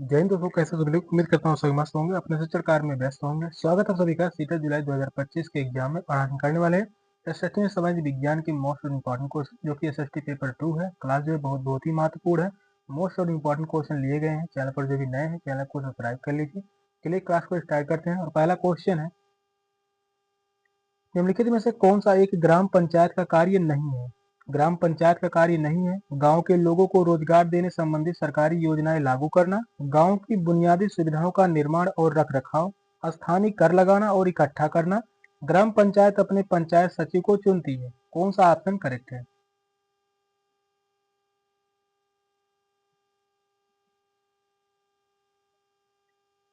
जय हिंद दोस्तों, कैसे सभी लोग। उम्मीद करता हूँ सभी मस्त होंगे, अपने शिक्षण कार्य में व्यस्त होंगे। स्वागत है सभी का सीटा जुलाई 2025 के एग्जाम में पढ़ाई करने वाले हैं एसएसटी समाज विज्ञान की मोस्ट इंपॉर्टेंट क्वेश्चन, जो कि एसएसटी पेपर 2 है। क्लास जो है बहुत ही महत्वपूर्ण है। मोस्ट और इम्पोर्टेंट क्वेश्चन लिए गए हैं। चैनल पर जो भी नए हैं, चैनल को सब्सक्राइब कर लीजिए। चलिए क्लास को स्टार्ट करते हैं। और पहला क्वेश्चन है, निम्नलिखित में से कौन सा एक ग्राम पंचायत का कार्य नहीं है। ग्राम पंचायत का कार्य नहीं है गांव के लोगों को रोजगार देने संबंधी सरकारी योजनाएं लागू करना, गांव की बुनियादी सुविधाओं का निर्माण और रख रखाव, स्थानीय कर लगाना और इकट्ठा करना। ग्राम पंचायत अपने पंचायत सचिव को चुनती है। कौन सा ऑप्शन करेक्ट है।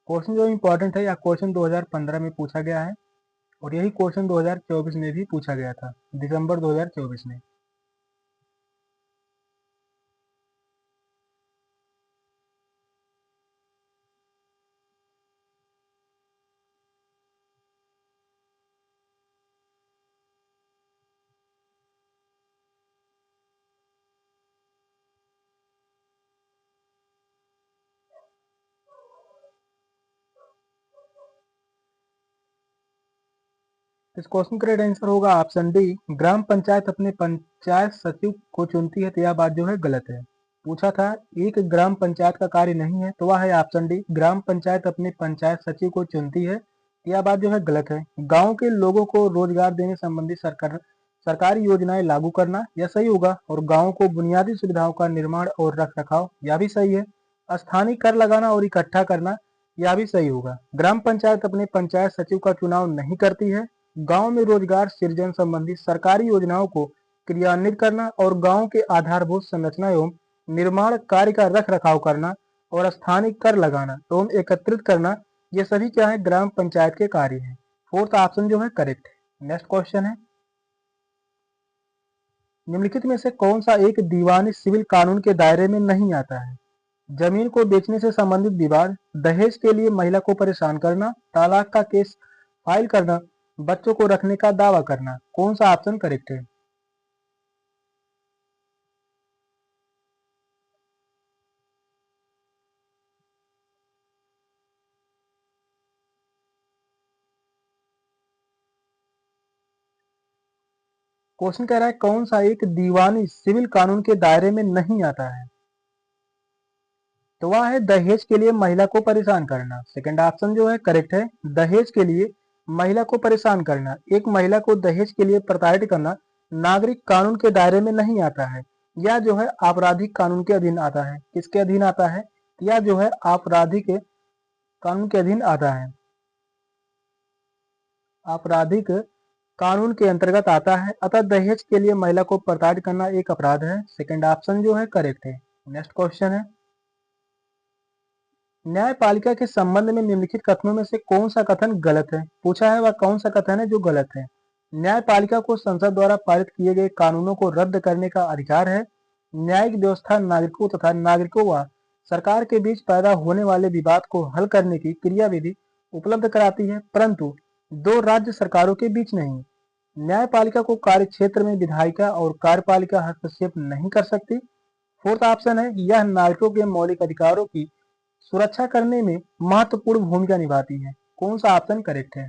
क्वेश्चन जो इम्पोर्टेंट है, यह क्वेश्चन 2015 में पूछा गया है और यही क्वेश्चन 2024 में भी पूछा गया था, दिसंबर 2024 में। इस क्वेश्चन का राइट आंसर होगा ऑप्शन डी, ग्राम पंचायत अपने पंचायत सचिव को चुनती है। तो यह बात जो है गलत है। पूछा था एक ग्राम पंचायत का कार्य नहीं है, तो वह है ऑप्शन डी, ग्राम पंचायत अपने पंचायत सचिव को चुनती है। यह बात जो है गलत है। गांव के लोगों को रोजगार देने संबंधी सरकारी योजनाएं लागू करना, यह सही होगा। और गाँव को बुनियादी सुविधाओं का निर्माण और रख रखाव, यह भी सही है। स्थानीय कर लगाना और इकट्ठा करना, यह भी सही होगा। ग्राम पंचायत अपने पंचायत सचिव का चुनाव नहीं करती है। गांव में रोजगार सृजन संबंधी सरकारी योजनाओं को क्रियान्वित करना और गांव के आधारभूत संरचना एवं निर्माण कार्य का रख रखाव करना और स्थानीय कर लगाना एवं एकत्रित करना, ये सभी क्या है, ग्राम पंचायत के कार्य हैं। फोर्थ ऑप्शन जो है करेक्ट है। नेक्स्ट क्वेश्चन है, निम्नलिखित में से कौन सा एक दीवानी सिविल कानून के दायरे में नहीं आता है। जमीन को बेचने से संबंधित विवाद, दहेज के लिए महिला को परेशान करना, तलाक का केस फाइल करना, बच्चों को रखने का दावा करना। कौन सा ऑप्शन करेक्ट है। क्वेश्चन कह रहा है कौन सा एक दीवानी सिविल कानून के दायरे में नहीं आता है। तो वह है दहेज के लिए महिला को परेशान करना। सेकंड ऑप्शन जो है करेक्ट है। दहेज के लिए महिला को परेशान करना, एक महिला को दहेज के लिए प्रताड़ित करना नागरिक कानून के दायरे में नहीं आता है। यह जो है आपराधिक कानून के अधीन आता है। किसके अधीन आता है। यह जो है आपराधिक कानून के अधीन आता है। आपराधिक कानून के अंतर्गत आता है। अतः दहेज के लिए महिला को प्रताड़ित करना एक अपराध है। सेकंड ऑप्शन जो है करेक्ट है। नेक्स्ट क्वेश्चन है, न्यायपालिका के संबंध में निम्नलिखित कथनों में से कौन सा कथन गलत है। पूछा है वह कौन सा कथन है जो गलत है। न्यायपालिका को संसद द्वारा पारित किए गए कानूनों को रद्द करने का अधिकार है। न्यायिक व्यवस्था नागरिकों तथा नागरिकों व सरकार के बीच पैदा होने वाले विवाद को हल करने की क्रियाविधि उपलब्ध कराती है, परंतु दो राज्य सरकारों के बीच नहीं। न्यायपालिका को कार्य क्षेत्र में विधायिका और कार्यपालिका हस्तक्षेप नहीं कर सकती। फोर्थ ऑप्शन है, यह नागरिकों के मौलिक अधिकारों की सुरक्षा करने में महत्वपूर्ण भूमिका निभाती है। कौन सा ऑप्शन करेक्ट है।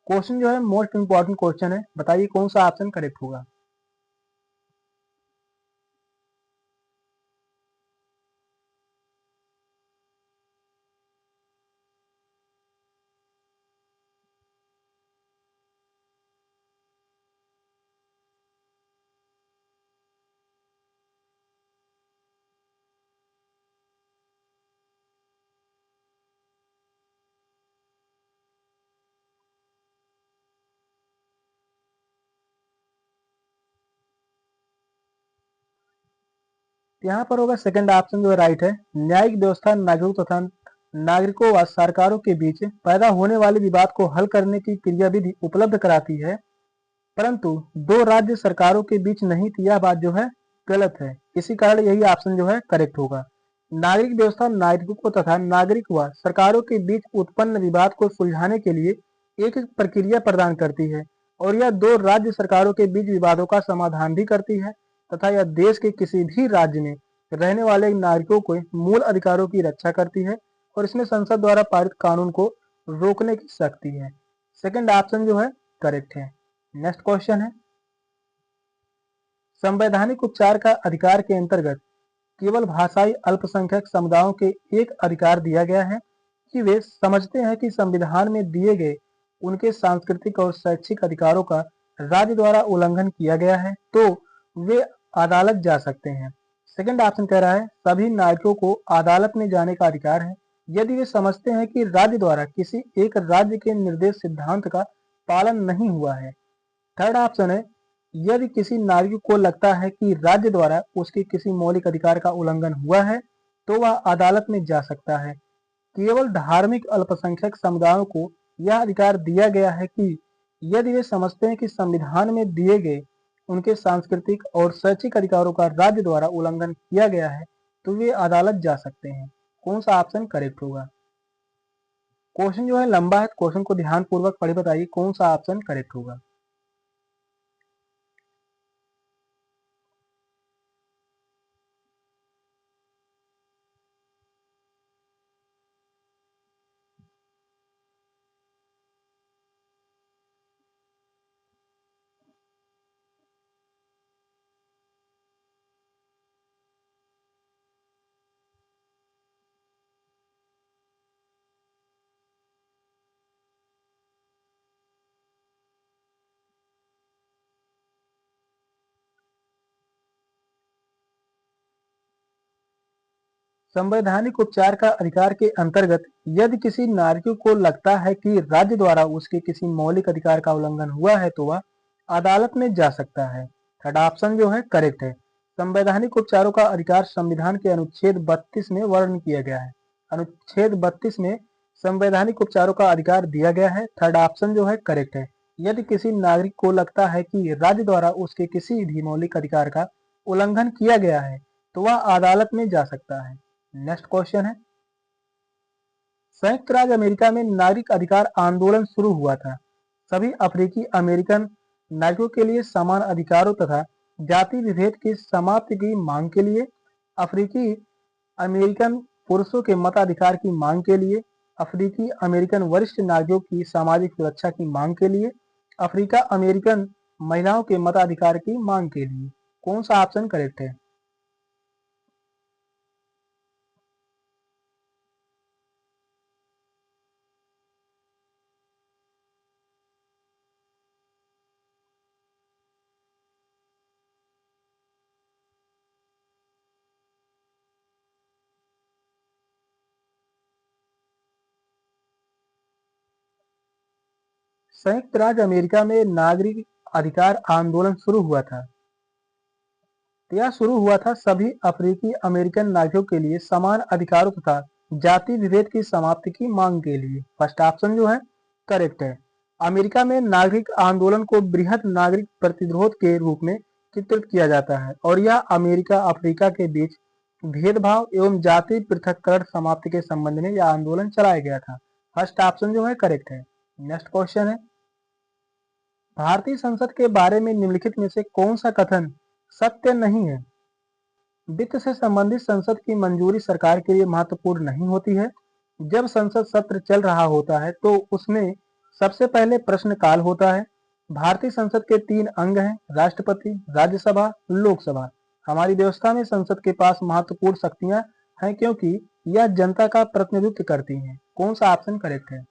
क्वेश्चन जो है मोस्ट इंपॉर्टेंट क्वेश्चन है, बताइए कौन सा ऑप्शन करेक्ट होगा। यहाँ पर होगा सेकंड ऑप्शन जो है राइट है। न्यायिक व्यवस्था नागरिकों तथा नागरिकों व सरकारों के बीच पैदा होने वाले विवाद को हल करने की क्रियाविधि उपलब्ध कराती है, परंतु दो राज्य सरकारों के बीच नहीं। तो यह बात जो है गलत है। इसी कारण यही ऑप्शन जो है करेक्ट होगा। नागरिक व्यवस्था नागरिकों तथा नागरिक व सरकारों के बीच उत्पन्न विवाद को सुलझाने के लिए एक प्रक्रिया प्रदान करती है और यह दो राज्य सरकारों के बीच विवादों का समाधान भी करती है तथा यह देश के किसी भी राज्य में रहने वाले नागरिकों के मूल अधिकारों की रक्षा करती है और इसमें संसद द्वारा पारित कानून को रोकने की शक्ति है। सेकंड ऑप्शन जो है करेक्ट है। नेक्स्ट क्वेश्चन है, संवैधानिक उपचार का अधिकार के अंतर्गत केवल भाषाई अल्पसंख्यक समुदायों के एक अधिकार दिया गया है कि वे समझते हैं कि संविधान में दिए गए उनके सांस्कृतिक और शैक्षिक अधिकारों का राज्य द्वारा उल्लंघन किया गया है तो वे अदालत जा सकते हैं। सेकंड ऑप्शन कह रहा है सभी नागरिकों को अदालत में जाने का अधिकार है यदि वे समझते हैं कि राज्य द्वारा किसी एक राज्य के निर्देश सिद्धांत का पालन नहीं हुआ है। थर्ड ऑप्शन है यदि किसी नागरिक को लगता है कि राज्य द्वारा उसके किसी मौलिक अधिकार का उल्लंघन हुआ है तो वह अदालत में जा सकता है। केवल धार्मिक अल्पसंख्यक समुदायों को यह अधिकार दिया गया है कि यदि वे समझते हैं कि संविधान में दिए गए उनके सांस्कृतिक और शैक्षिक अधिकारों का राज्य द्वारा उल्लंघन किया गया है तो वे अदालत जा सकते हैं। कौन सा ऑप्शन करेक्ट होगा? क्वेश्चन जो है लंबा है, क्वेश्चन को ध्यान पूर्वक पढ़े बताइए कौन सा ऑप्शन करेक्ट होगा। संवैधानिक उपचार का अधिकार के अंतर्गत यदि किसी नागरिक को लगता है कि राज्य द्वारा उसके किसी मौलिक अधिकार का उल्लंघन हुआ है तो वह अदालत में जा सकता है। थर्ड ऑप्शन जो है करेक्ट है। संवैधानिक उपचारों का अधिकार संविधान के अनुच्छेद 32 में वर्णन किया गया है। अनुच्छेद 32 में संवैधानिक उपचारों का अधिकार दिया गया है। थर्ड ऑप्शन जो है करेक्ट है। यदि किसी नागरिक को लगता है कि राज्य द्वारा उसके किसी भी मौलिक अधिकार का उल्लंघन किया गया है तो वह अदालत में जा सकता है। नेक्स्ट क्वेश्चन है, संयुक्त राज्य अमेरिका में नागरिक अधिकार आंदोलन शुरू हुआ था। सभी अफ्रीकी अमेरिकन नागरिकों के लिए समान अधिकारों तथा जाति विभेद की समाप्ति की मांग के लिए, अफ्रीकी अमेरिकन पुरुषों के मताधिकार की मांग के लिए, अफ्रीकी अमेरिकन वरिष्ठ नागरिकों की सामाजिक सुरक्षा की मांग के लिए, अफ्रीका अमेरिकन महिलाओं के मताधिकार की मांग के लिए। कौन सा ऑप्शन करेक्ट है? संयुक्त राज्य अमेरिका में नागरिक अधिकार आंदोलन शुरू हुआ था। यह शुरू हुआ था सभी अफ्रीकी अमेरिकन नागरिकों के लिए समान अधिकारों तथा जाति विभेद की समाप्ति की मांग के लिए। फर्स्ट ऑप्शन जो है करेक्ट है। अमेरिका में नागरिक आंदोलन को बृहद नागरिक प्रतिरोध के रूप में चित्रित किया जाता है और यह अमेरिका अफ्रीका के बीच भेदभाव एवं जाति पृथक्करण समाप्ति के संबंध में यह आंदोलन चलाया गया था। फर्स्ट ऑप्शन जो है करेक्ट है। नेक्स्ट क्वेश्चन है, भारतीय संसद के बारे में निम्नलिखित में से कौन सा कथन सत्य नहीं है? वित्त से संबंधित संसद की मंजूरी सरकार के लिए महत्वपूर्ण नहीं होती है। जब संसद सत्र चल रहा होता है तो उसमें सबसे पहले प्रश्नकाल होता है। भारतीय संसद के 3 अंग हैं, राष्ट्रपति, राज्यसभा, लोकसभा। हमारी व्यवस्था में संसद के पास महत्वपूर्ण शक्तियां हैं क्योंकि यह जनता का प्रतिनिधित्व करती हैं। कौन सा ऑप्शन करेक्ट है?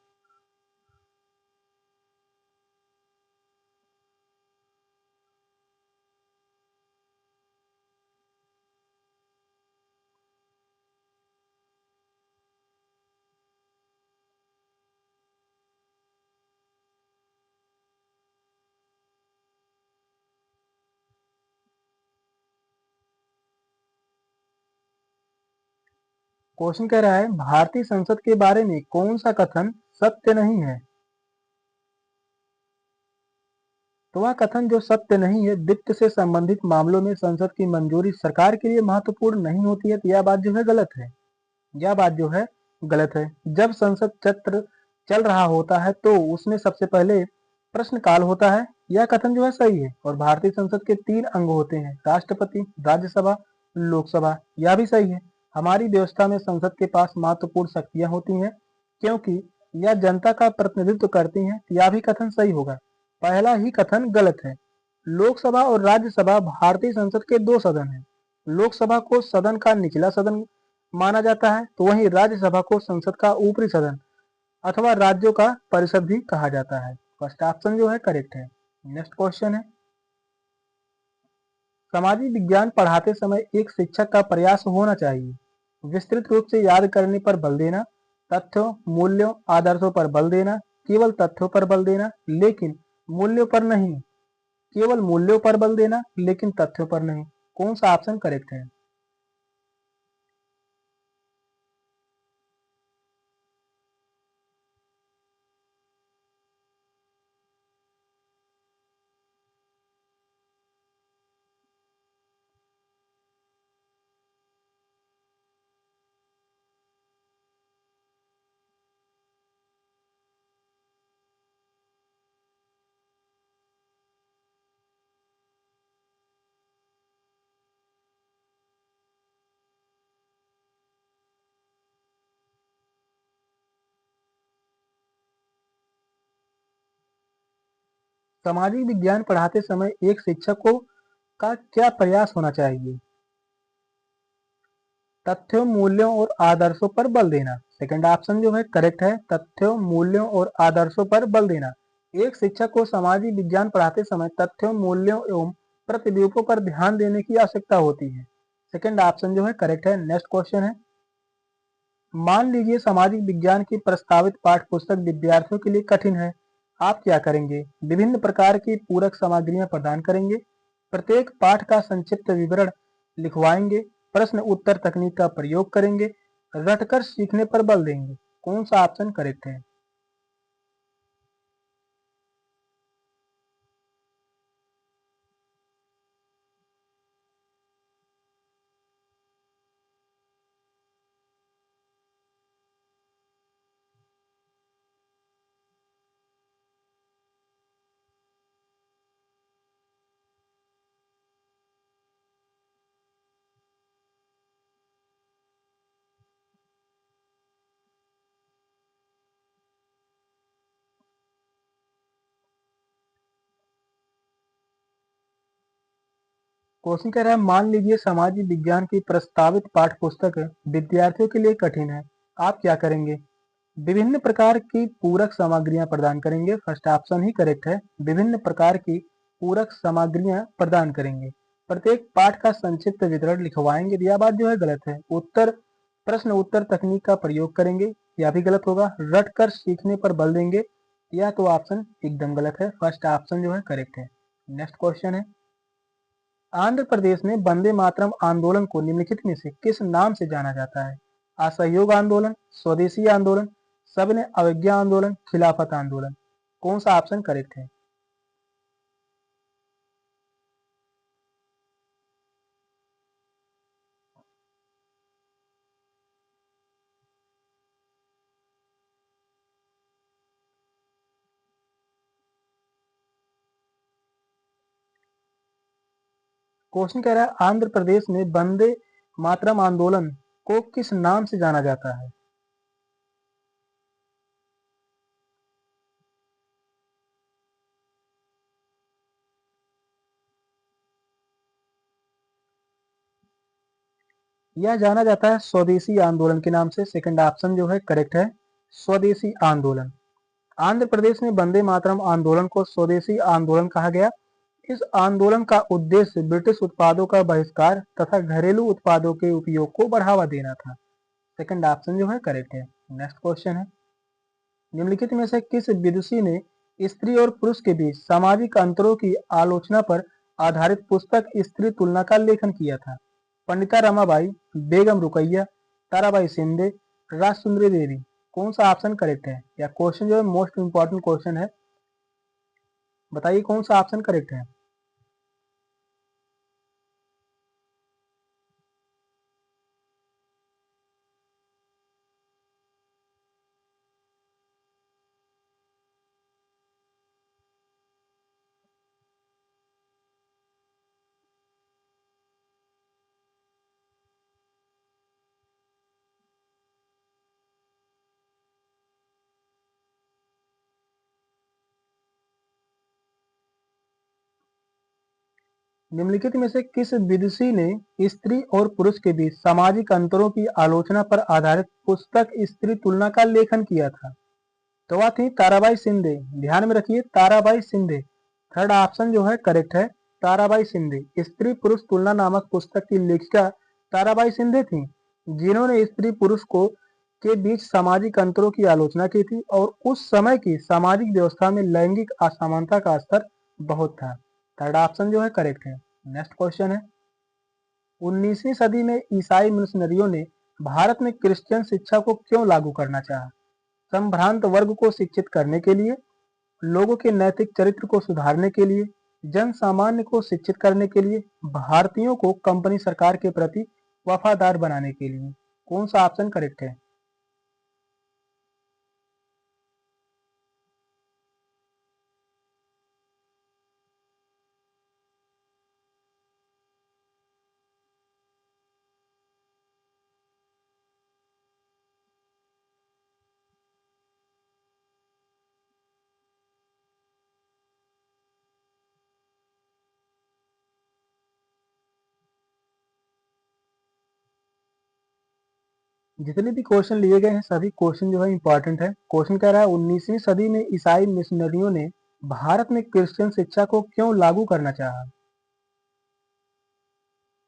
क्वेश्चन कह रहा है भारतीय संसद के बारे में कौन सा कथन सत्य नहीं है? तो वह कथन जो सत्य नहीं है, वित्त से संबंधित मामलों में संसद की मंजूरी सरकार के लिए महत्वपूर्ण नहीं होती है, तो यह बात जो है गलत है। यह बात जो है गलत है। जब संसद सत्र चल रहा होता है तो उसमें सबसे पहले प्रश्नकाल होता है। यह कथन जो है सही है और भारतीय संसद के 3 अंग होते हैं, राष्ट्रपति, राज्यसभा, लोकसभा। यह भी सही है। हमारी व्यवस्था में संसद के पास महत्वपूर्ण शक्तियां होती हैं क्योंकि यह जनता का प्रतिनिधित्व करती हैं। यह भी कथन सही होगा। पहला ही कथन गलत है। लोकसभा और राज्यसभा भारतीय संसद के दो सदन हैं। लोकसभा को सदन का निचला सदन माना जाता है तो वहीं राज्यसभा को संसद का ऊपरी सदन अथवा राज्यों का परिषद भी कहा जाता है। फर्स्ट ऑप्शन जो है करेक्ट है। नेक्स्ट क्वेश्चन है, सामाजिक विज्ञान पढ़ाते समय एक शिक्षक का प्रयास होना चाहिए विस्तृत रूप से याद करने पर बल देना, तथ्यों, मूल्यों, आदर्शों पर बल देना, केवल तथ्यों पर बल देना लेकिन मूल्यों पर नहीं, केवल मूल्यों पर बल देना लेकिन तथ्यों पर नहीं। कौन सा ऑप्शन करेक्ट है? सामाजिक विज्ञान पढ़ाते समय एक शिक्षक को का क्या प्रयास होना चाहिए? तथ्यों, मूल्यों और आदर्शों पर बल देना। सेकंड ऑप्शन जो है करेक्ट है, तथ्यों, मूल्यों और आदर्शों पर बल देना। एक शिक्षक को सामाजिक विज्ञान पढ़ाते समय तथ्यों, मूल्यों एवं प्रतिरूपों पर ध्यान देने की आवश्यकता होती है। सेकंड ऑप्शन जो है करेक्ट है। नेक्स्ट क्वेश्चन है, मान लीजिए सामाजिक विज्ञान की प्रस्तावित पाठ्य पुस्तक विद्यार्थियों के लिए कठिन है। आप क्या करेंगे? विभिन्न प्रकार की पूरक सामग्रियां प्रदान करेंगे, प्रत्येक पाठ का संक्षिप्त विवरण लिखवाएंगे, प्रश्न उत्तर तकनीक का प्रयोग करेंगे, रटकर सीखने पर बल देंगे। कौन सा ऑप्शन करेक्ट है? क्वेश्चन कह रहा है, मान लीजिए सामाजिक विज्ञान की प्रस्तावित पाठ्य पुस्तक विद्यार्थियों के लिए कठिन है। आप क्या करेंगे? विभिन्न प्रकार की पूरक सामग्रियां प्रदान करेंगे। फर्स्ट ऑप्शन ही करेक्ट है। विभिन्न प्रकार की पूरक सामग्रियां प्रदान करेंगे, प्रत्येक पाठ का संक्षिप्त विवरण लिखवाएंगे। यह बात जो है गलत है। उत्तर प्रश्न उत्तर तकनीक का प्रयोग करेंगे, यह भी गलत होगा। रट कर सीखने पर बल देंगे, यह तो ऑप्शन एकदम गलत है। फर्स्ट ऑप्शन जो है करेक्ट है। नेक्स्ट क्वेश्चन है, आंध्र प्रदेश में वंदे मातरम आंदोलन को निम्नलिखित में से किस नाम से जाना जाता है? असहयोग आंदोलन, स्वदेशी आंदोलन, सविनय अवज्ञा आंदोलन, खिलाफत आंदोलन। कौन सा ऑप्शन करेक्ट है? क्वेश्चन कह रहा है, आंध्र प्रदेश में वंदे मातरम आंदोलन को किस नाम से जाना जाता है? यह जाना जाता है स्वदेशी आंदोलन के नाम से। सेकंड ऑप्शन जो है करेक्ट है, स्वदेशी आंदोलन। आंध्र प्रदेश में वंदे मातरम आंदोलन को स्वदेशी आंदोलन कहा गया। इस आंदोलन का उद्देश्य ब्रिटिश उत्पादों का बहिष्कार तथा घरेलू उत्पादों के उपयोग को बढ़ावा देना था। सेकंड ऑप्शन जो है करेक्ट है। नेक्स्ट क्वेश्चन है, निम्नलिखित में से किस विदुषी ने स्त्री और पुरुष के बीच सामाजिक अंतरों की आलोचना पर आधारित पुस्तक स्त्री तुलना का लेखन किया था? पंडिता रमाबाई, बेगम रुकैया, ताराबाई शिंदे, राजसुंदरी देवी। कौन सा ऑप्शन करेक्ट है? या क्वेश्चन जो है मोस्ट इंपॉर्टेंट क्वेश्चन है, बताइए कौन सा ऑप्शन करेक्ट है? निम्नलिखित में से किस विदुषी ने स्त्री और पुरुष के बीच सामाजिक अंतरों की आलोचना पर आधारित पुस्तक स्त्री तुलना का लेखन किया था? तो वह थी ताराबाई शिंदे। ध्यान में रखिए, ताराबाई शिंदे। थर्ड ऑप्शन जो है करेक्ट है, ताराबाई शिंदे। स्त्री पुरुष तुलना नामक पुस्तक की लेखिका ताराबाई शिंदे थी, जिन्होंने स्त्री पुरुष को के बीच सामाजिक अंतरों की आलोचना की थी और उस समय की सामाजिक व्यवस्था में लैंगिक असमानता का स्तर बहुत था। थर्ड ऑप्शन जो है करेक्ट है। नेक्स्ट क्वेश्चन है, 19वीं सदी में ईसाई मिशनरियों ने भारत में क्रिश्चियन शिक्षा को क्यों लागू करना चाहा? संभ्रांत वर्ग को शिक्षित करने के लिए, लोगों के नैतिक चरित्र को सुधारने के लिए, जन सामान्य को शिक्षित करने के लिए, भारतीयों को कंपनी सरकार के प्रति वफादार बनाने के लिए। कौन सा ऑप्शन करेक्ट है? जितने भी क्वेश्चन लिए गए हैं सभी क्वेश्चन जो है इंपॉर्टेंट है। क्वेश्चन कह रहा है 19वीं सदी में ईसाई मिशनरियों ने भारत में क्रिश्चियन शिक्षा को क्यों लागू करना चाहा?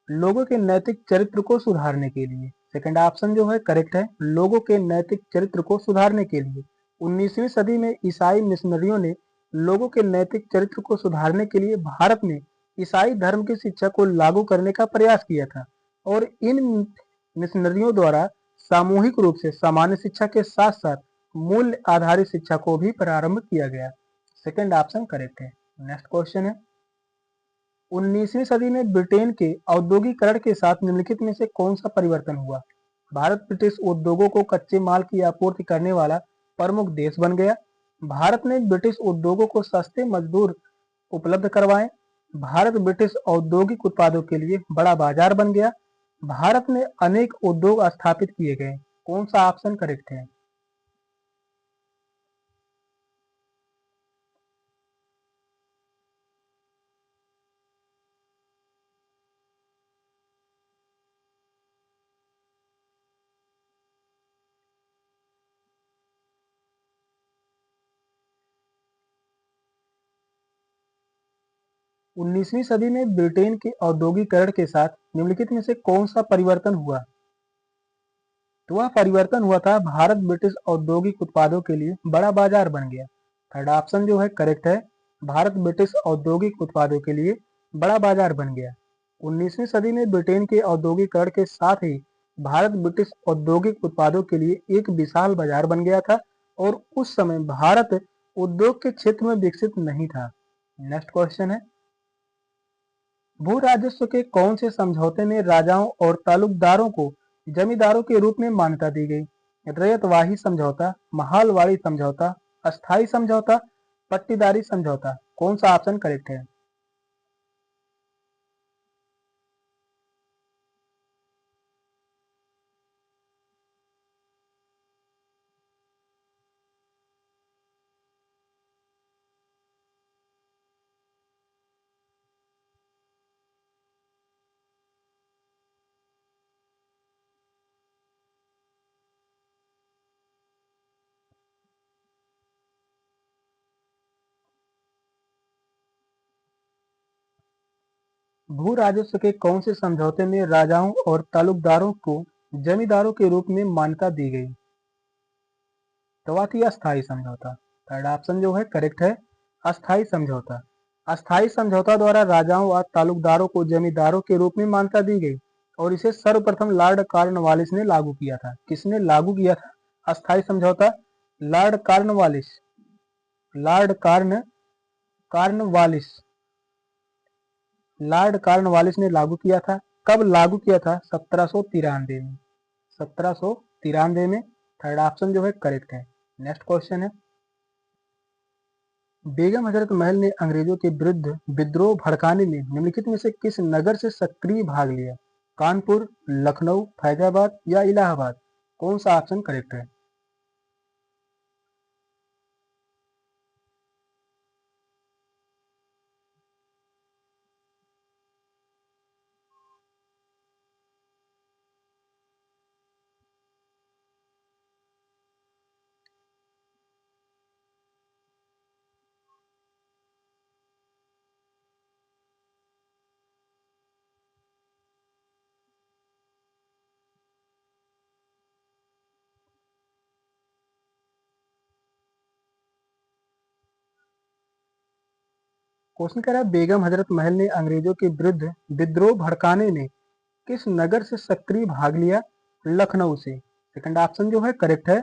लोगों के नैतिक चरित्र को सुधारने के लिए। सेकंड ऑप्शन जो है करेक्ट है, लोगों के नैतिक चरित्र को सुधारने के लिए। 19वीं सदी में ईसाई मिशनरियों ने लोगों के नैतिक चरित्र को सुधारने के लिए भारत में ईसाई धर्म की शिक्षा को लागू करने का प्रयास किया था और इन मिशनरियों द्वारा सामूहिक रूप से सामान्य शिक्षा के साथ साथ मूल्य आधारित शिक्षा को भी प्रारंभ किया गया। सेकंड ऑप्शन करेक्ट है। नेक्स्ट क्वेश्चन है, 19वीं सदी में ब्रिटेन के औद्योगिकरण के साथ निम्नलिखित में से कौन सा परिवर्तन हुआ? भारत ब्रिटिश उद्योगों को कच्चे माल की आपूर्ति करने वाला प्रमुख देश बन गया। भारत ने ब्रिटिश उद्योगों को सस्ते मजदूर उपलब्ध करवाए। भारत ब्रिटिश औद्योगिक उत्पादों के लिए बड़ा बाजार बन गया। भारत में अनेक उद्योग स्थापित किए गए। कौन सा ऑप्शन करेक्ट है? 19वीं सदी में ब्रिटेन के औद्योगिकरण के साथ निम्नलिखित में से कौन सा परिवर्तन हुआ? तो वह परिवर्तन हुआ था भारत ब्रिटिश औद्योगिक उत्पादों के लिए बड़ा बाजार बन गया। थर्ड ऑप्शन जो है करेक्ट है, भारत ब्रिटिश औद्योगिक उत्पादों के लिए बड़ा बाजार बन गया। 19वीं सदी में ब्रिटेन के औद्योगिकरण के साथ ही भारत ब्रिटिश औद्योगिक उत्पादों के लिए एक विशाल बाजार बन गया था और उस समय भारत उद्योग के क्षेत्र में विकसित नहीं था। नेक्स्ट क्वेश्चन है, भू राजस्व के कौन से समझौते में राजाओं और तालुकदारों को जमींदारों के रूप में मान्यता दी गई? रैयतवाही समझौता, महालवाड़ी समझौता, अस्थाई समझौता, पट्टीदारी समझौता। कौन सा ऑप्शन करेक्ट है? भू राजस्व के कौन से समझौते में राजाओं और तालुकदारों को जमींदारों के रूप में मान्यता दी गई? तो वह थी अस्थाई समझौता। थर्ड ऑप्शन जो है करेक्ट है, अस्थाई समझौता। अस्थाई समझौता द्वारा राजाओं व तालुकदारों को जमींदारों के रूप में मान्यता दी गई और इसे सर्वप्रथम लॉर्ड कॉर्नवालिस ने लागू किया था। किसने लागू किया था अस्थाई समझौता? Lord Cornwallis. Lord Cornwallis Lord Cornwallis ने लागू किया था। कब लागू किया था? 1793 में। 1793 में। थर्ड ऑप्शन जो है करेक्ट है। नेक्स्ट क्वेश्चन है, बेगम हजरत महल ने अंग्रेजों के विरुद्ध विद्रोह भड़काने में निम्नलिखित में से किस नगर से सक्रिय भाग लिया? कानपुर, लखनऊ, फैजाबाद या इलाहाबाद? कौन सा ऑप्शन करेक्ट है? क्वेश्चन कह रहा है बेगम हजरत महल ने अंग्रेजों के विरुद्ध विद्रोह भड़काने में किस नगर से सक्रिय भाग लिया? लखनऊ से। सेकंड ऑप्शन जो है करेक्ट है,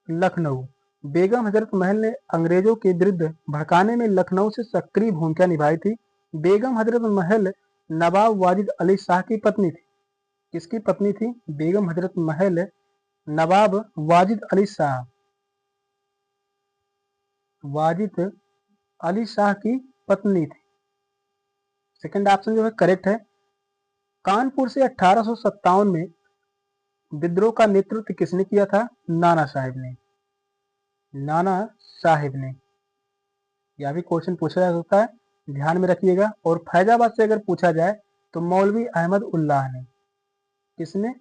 लखनऊ। बेगम हजरत महल ने अंग्रेजों के विरुद्ध भड़काने में लखनऊ से सक्रिय भूमिका निभाई थी। बेगम हजरत महल नवाब वाजिद अली शाह की पत्नी थी। किसकी पत्नी थी? बेगम हजरत महल नवाब वाजिद अली शाह, वाजिद अली शाह की पत्नी थी। सेकंड ऑप्शन जो है करेक्ट है। कानपुर से 1857 में विद्रोह का नेतृत्व किसने किया था? नाना साहेब ने, नाना साहेब ने। यह भी क्वेश्चन पूछा जा सकता है, ध्यान में रखिएगा। और फैजाबाद से अगर पूछा जाए तो मौलवी अहमद उल्लाह ने। किसने?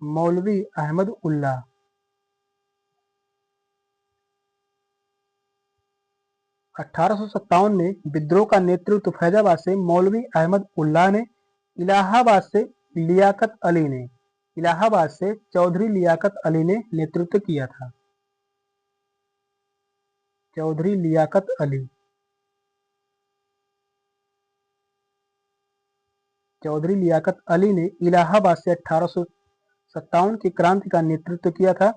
मौलवी अहमद उल्लाह। 1857 में विद्रोह का नेतृत्व फैजाबाद से मौलवी अहमद उल्लाह ने, इलाहाबाद से लियाकत अली ने, इलाहाबाद से चौधरी लियाकत अली ने नेतृत्व किया था। चौधरी लियाकत अली, चौधरी लियाकत अली ने इलाहाबाद से 1857 की क्रांति का नेतृत्व किया था।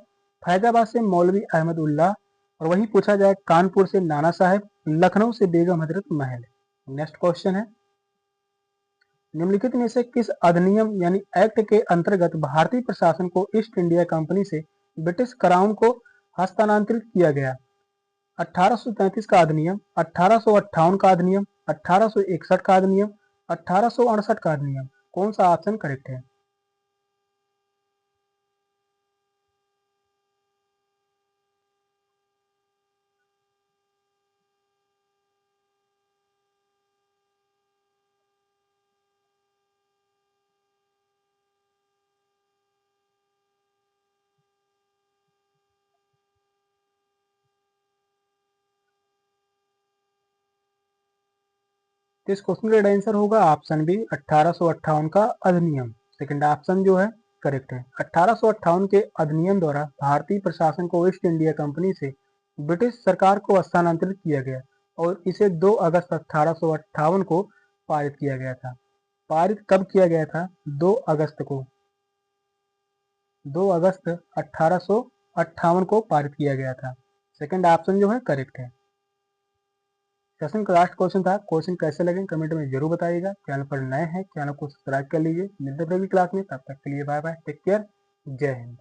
फैजाबाद से मौलवी अहमद उल्लाह, और वही पूछा जाए कानपुर से नाना साहेब, लखनऊ से बेगम हजरत महल। नेक्स्ट क्वेश्चन है, निम्नलिखित में से किस अधिनियम यानी एक्ट के अंतर्गत भारतीय प्रशासन को ईस्ट इंडिया कंपनी से ब्रिटिश क्राउन को हस्तांतरित किया गया? 1833 का अधिनियम, 1858 का अधिनियम, 1861 का अधिनियम, 1868 का अधिनियम। कौन सा ऑप्शन करेक्ट है? तो इस क्वेश्चन का राइट आंसर होगा ऑप्शन बी, 1858 का अधिनियम। सेकंड ऑप्शन जो है करेक्ट है। 1858 के अधिनियम द्वारा भारतीय प्रशासन को ईस्ट इंडिया कंपनी से ब्रिटिश सरकार को हस्तांतरित किया गया और इसे 2 अगस्त 1858 को पारित किया गया था। पारित कब किया गया था? 2 अगस्त को, 2 अगस्त 1858 को पारित किया गया था। सेकंड ऑप्शन जो है करेक्ट है। सेशन का लास्ट क्वेश्चन था। क्वेश्चन कैसे लगे कमेंट में जरूर बताइएगा। चैनल पर नए हैं, चैनल को सब्सक्राइब कर लीजिए। मिलते हैं अगली क्लास में, तब तक के लिए बाय बाय, टेक केयर, जय हिंद।